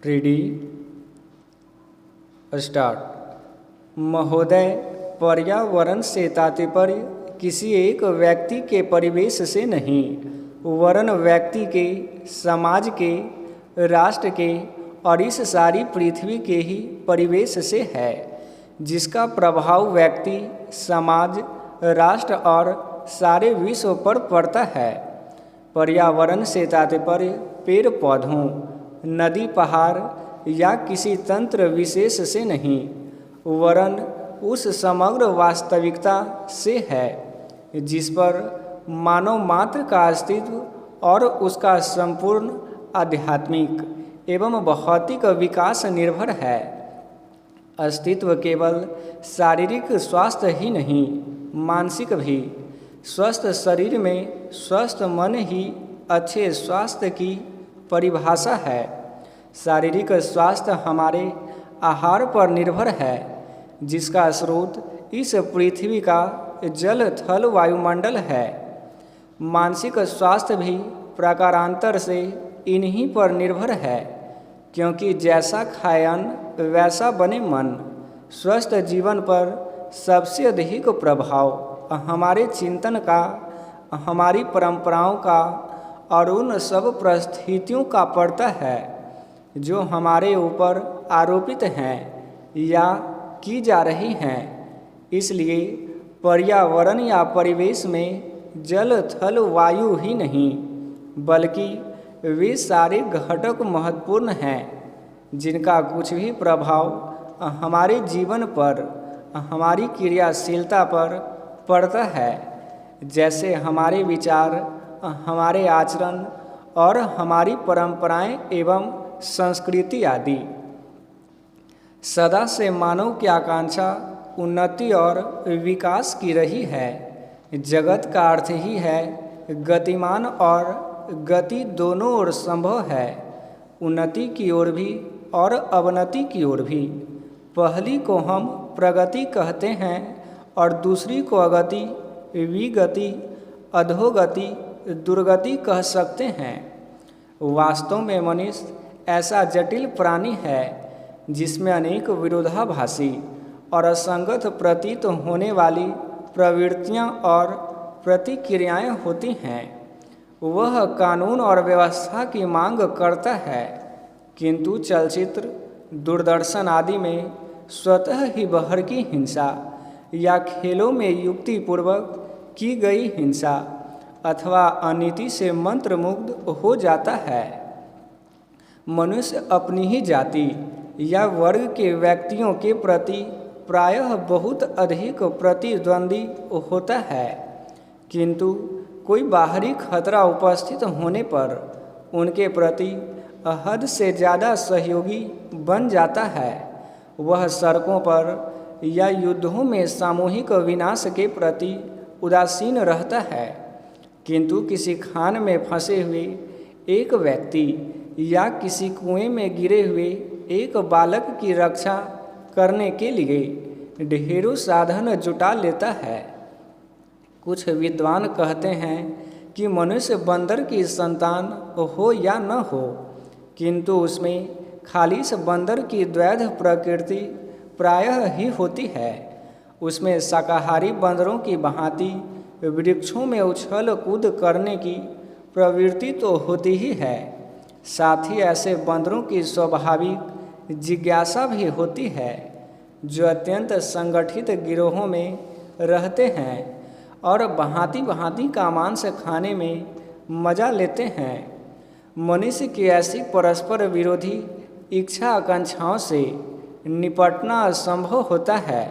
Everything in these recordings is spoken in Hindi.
Ready start. महोदय, पर्यावरण से तात्पर्य किसी एक व्यक्ति के परिवेश से नहीं, वरन व्यक्ति के, समाज के, राष्ट्र के और इस सारी पृथ्वी के ही परिवेश से है, जिसका प्रभाव व्यक्ति, समाज, राष्ट्र और सारे विश्व पर पड़ता है। पर्यावरण से तात्पर्य पेड़ पौधों, नदी पहाड़ या किसी तंत्र विशेष से नहीं, वरन उस समग्र वास्तविकता से है जिस पर मानव मात्र का अस्तित्व और उसका संपूर्ण आध्यात्मिक एवं भौतिक विकास निर्भर है। अस्तित्व केवल शारीरिक स्वास्थ्य ही नहीं, मानसिक भी। स्वस्थ शरीर में स्वस्थ मन ही अच्छे स्वास्थ्य की परिभाषा है। शारीरिक स्वास्थ्य हमारे आहार पर निर्भर है, जिसका स्रोत इस पृथ्वी का जल थल वायुमंडल है। मानसिक स्वास्थ्य भी प्रकारांतर से इन्हीं पर निर्भर है, क्योंकि जैसा खाए अन्न वैसा बने मन। स्वस्थ जीवन पर सबसे अधिक प्रभाव हमारे चिंतन का, हमारी परंपराओं का और उन सब परिस्थितियों का पड़ता है जो हमारे ऊपर आरोपित हैं या की जा रही हैं। इसलिए पर्यावरण या परिवेश में जल थल वायु ही नहीं, बल्कि वे सारे घटक महत्वपूर्ण हैं जिनका कुछ भी प्रभाव हमारे जीवन पर, हमारी क्रियाशीलता पर पड़ता है, जैसे हमारे विचार, हमारे आचरण और हमारी परंपराएं एवं संस्कृति आदि। सदा से मानव की आकांक्षा उन्नति और विकास की रही है। जगत का अर्थ ही है गतिमान, और गति दोनों ओर संभव है, उन्नति की ओर भी और अवनति की ओर भी। पहली को हम प्रगति कहते हैं और दूसरी को अगति, विगति, अधोगति, दुर्गति कह सकते हैं। वास्तव में मनुष्य ऐसा जटिल प्राणी है जिसमें अनेक विरोधाभासी और असंगत प्रतीत होने वाली प्रवृत्तियां और प्रतिक्रियाएं होती हैं। वह कानून और व्यवस्था की मांग करता है, किंतु चलचित्र, दूरदर्शन आदि में स्वतः ही बाहर की हिंसा या खेलों में युक्तिपूर्वक की गई हिंसा अथवा अनीति से मंत्रमुग्ध हो जाता है। मनुष्य अपनी ही जाति या वर्ग के व्यक्तियों के प्रति प्रायः बहुत अधिक प्रतिद्वंदी होता है, किंतु कोई बाहरी खतरा उपस्थित होने पर उनके प्रति हद से ज़्यादा सहयोगी बन जाता है। वह सड़कों पर या युद्धों में सामूहिक विनाश के प्रति उदासीन रहता है, किंतु किसी खान में फंसे हुए एक व्यक्ति या किसी कुएं में गिरे हुए एक बालक की रक्षा करने के लिए ढेरों साधन जुटा लेता है। कुछ विद्वान कहते हैं कि मनुष्य बंदर की संतान हो या न हो, किंतु उसमें खालिश बंदर की द्वैध प्रकृति प्रायः ही होती है। उसमें शाकाहारी बंदरों की भांति वृक्षों में उछल कूद करने की प्रवृत्ति तो होती ही है, साथ ही ऐसे बंदरों की स्वाभाविक जिज्ञासा भी होती है, जो अत्यंत संगठित गिरोहों में रहते हैं और भांति भांति का मांस खाने में मजा लेते हैं। मनुष्य की ऐसी परस्पर विरोधी इच्छा आकांक्षाओं से निपटना असंभव होता है,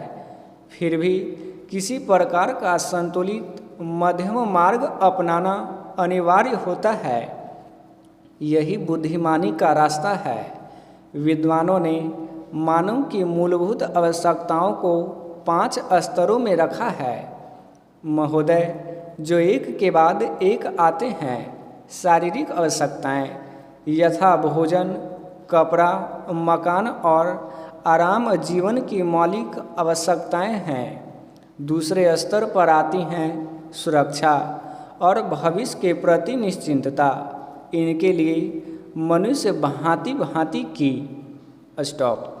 फिर भी किसी प्रकार का संतुलित मध्यम मार्ग अपनाना अनिवार्य होता है। यही बुद्धिमानी का रास्ता है। विद्वानों ने मानव की मूलभूत आवश्यकताओं को 5 स्तरों में रखा है, महोदय, जो एक के बाद एक आते हैं। शारीरिक आवश्यकताएं यथा भोजन, कपड़ा, मकान और आराम जीवन की मौलिक आवश्यकताएं हैं। दूसरे स्तर पर आती हैं सुरक्षा और भविष्य के प्रति निश्चिंतता। इनके लिए मनुष्य भांति भांति की। स्टॉप।